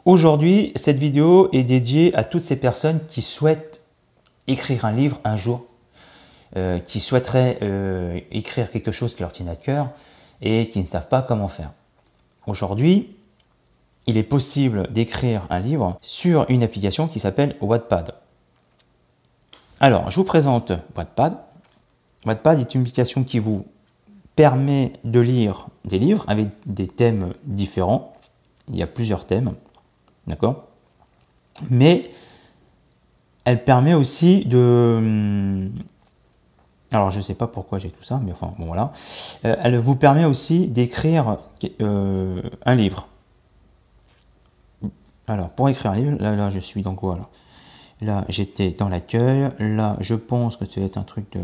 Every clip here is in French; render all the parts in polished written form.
Aujourd'hui, cette vidéo est dédiée à toutes ces personnes qui souhaitent écrire un livre un jour, qui souhaiteraient écrire quelque chose qui leur tient à cœur et qui ne savent pas comment faire. Aujourd'hui, il est possible d'écrire un livre sur une application qui s'appelle Wattpad. Alors, je vous présente Wattpad. Wattpad est une application qui vous permet de lire des livres avec des thèmes différents. Il y a plusieurs thèmes, d'accord? Mais elle permet aussi de... Alors, je ne sais pas pourquoi j'ai tout ça, mais enfin, bon, voilà. Elle vous permet aussi d'écrire un livre. Alors, pour écrire un livre, là je suis dans quoi, là? Là, j'étais dans l'accueil. Là, je pense que ça va être un truc de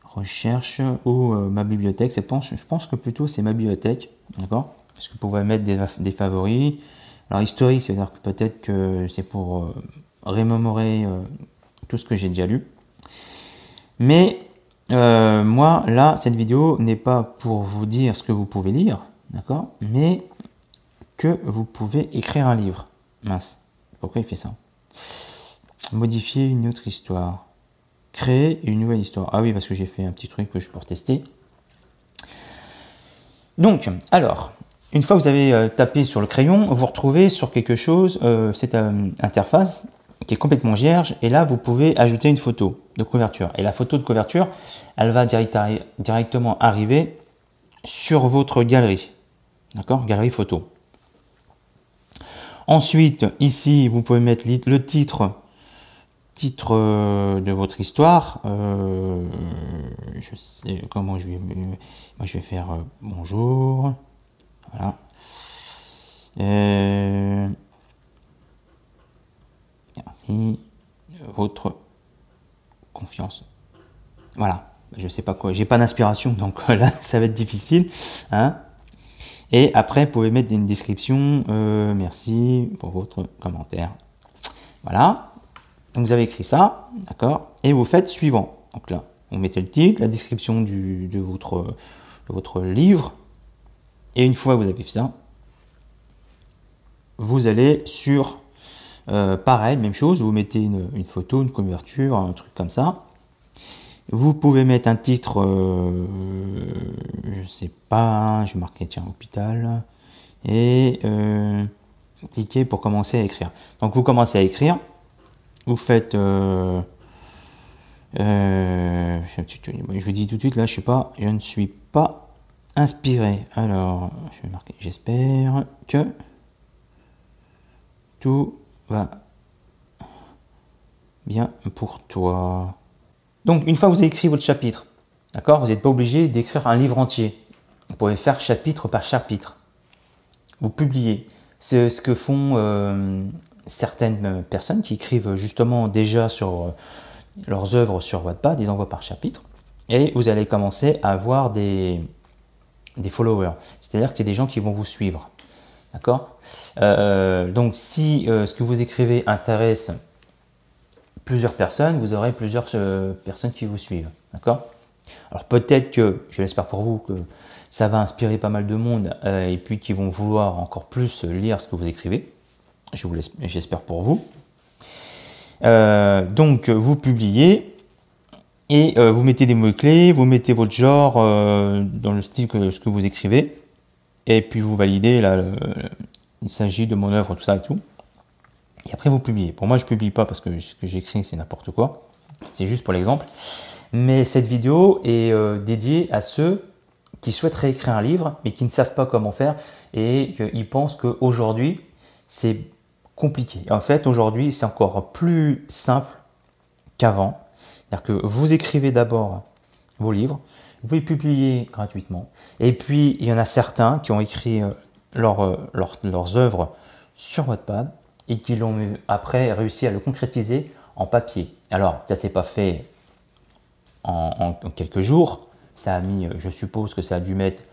recherche ou ma bibliothèque. Je pense que plutôt c'est ma bibliothèque, d'accord? Parce que vous pouvez mettre des favoris. Alors, historique, c'est-à-dire que peut-être que c'est pour remémorer tout ce que j'ai déjà lu. Mais moi, là, cette vidéo n'est pas pour vous dire ce que vous pouvez lire, d'accord? Mais que vous pouvez écrire un livre. Mince, pourquoi il fait ça? Modifier une autre histoire. Créer une nouvelle histoire. Ah oui, parce que j'ai fait un petit truc que je peux tester. Donc, alors, une fois que vous avez tapé sur le crayon, vous vous retrouvez sur quelque chose, cette interface qui est complètement vierge, et là, vous pouvez ajouter une photo de couverture. Et la photo de couverture, elle va directement arriver sur votre galerie. D'accord? Galerie photo. Ensuite, ici, vous pouvez mettre le titre de votre histoire. Je sais comment je vais... Moi, je vais faire bonjour. Voilà. Merci. Votre confiance. Voilà. Je sais pas quoi. J'ai pas d'inspiration, donc là, ça va être difficile. Hein. Et après, vous pouvez mettre une description. Merci pour votre commentaire. Voilà. Donc, vous avez écrit ça, d'accord? Et vous faites suivant. Donc là, vous mettez le titre, la description de votre livre. Et une fois que vous avez fait ça, vous allez sur, pareil, même chose, vous mettez une photo, une couverture, un truc comme ça. Vous pouvez mettre un titre, je sais pas, je vais marquer, tiens, hôpital. Et cliquez pour commencer à écrire. Donc, vous commencez à écrire. Vous faites, je vous dis tout de suite, là, je ne suis pas inspiré. Alors, je vais marquer, j'espère que tout va bien pour toi. Donc, une fois que vous avez écrit votre chapitre, d'accord, vous n'êtes pas obligé d'écrire un livre entier. Vous pouvez faire chapitre par chapitre. Vous publiez. C'est ce que font certaines personnes qui écrivent justement déjà sur leurs œuvres sur Wattpad, ils envoient par chapitre. Et vous allez commencer à avoir des followers. C'est-à-dire qu'il y a des gens qui vont vous suivre. D'accord? Donc, si ce que vous écrivez intéresse plusieurs personnes, vous aurez plusieurs personnes qui vous suivent. D'accord? Alors, peut-être que, je l'espère pour vous, que ça va inspirer pas mal de monde et puis qui vont vouloir encore plus lire ce que vous écrivez. J'espère pour vous. Donc, vous publiez et vous mettez des mots-clés, vous mettez votre genre dans le style que ce que vous écrivez. Et puis, vous validez, là, il s'agit de mon œuvre, tout ça et tout. Et après, vous publiez. Pour moi, je ne publie pas parce que ce que j'écris, c'est n'importe quoi. C'est juste pour l'exemple. Mais cette vidéo est dédiée à ceux qui souhaiteraient écrire un livre, mais qui ne savent pas comment faire et qui pensent qu'aujourd'hui, c'est compliqué. En fait, aujourd'hui, c'est encore plus simple qu'avant. C'est-à-dire que vous écrivez d'abord vos livres, vous les publiez gratuitement. Et puis, il y en a certains qui ont écrit leurs œuvres sur Wattpad et qui l'ont après réussi à le concrétiser en papier. Alors, ça ne s'est pas fait en quelques jours. Ça a mis, je suppose que ça a dû mettre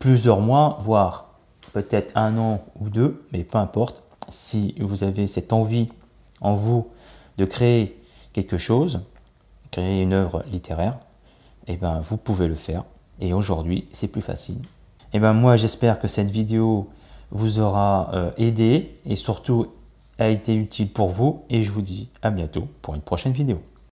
plusieurs mois, voire peut-être 1 an ou 2, mais peu importe. Si vous avez cette envie en vous de créer quelque chose, créer une œuvre littéraire, eh ben, vous pouvez le faire. Et aujourd'hui, c'est plus facile. Eh ben, moi, j'espère que cette vidéo vous aura aidé et surtout a été utile pour vous. Et je vous dis à bientôt pour une prochaine vidéo.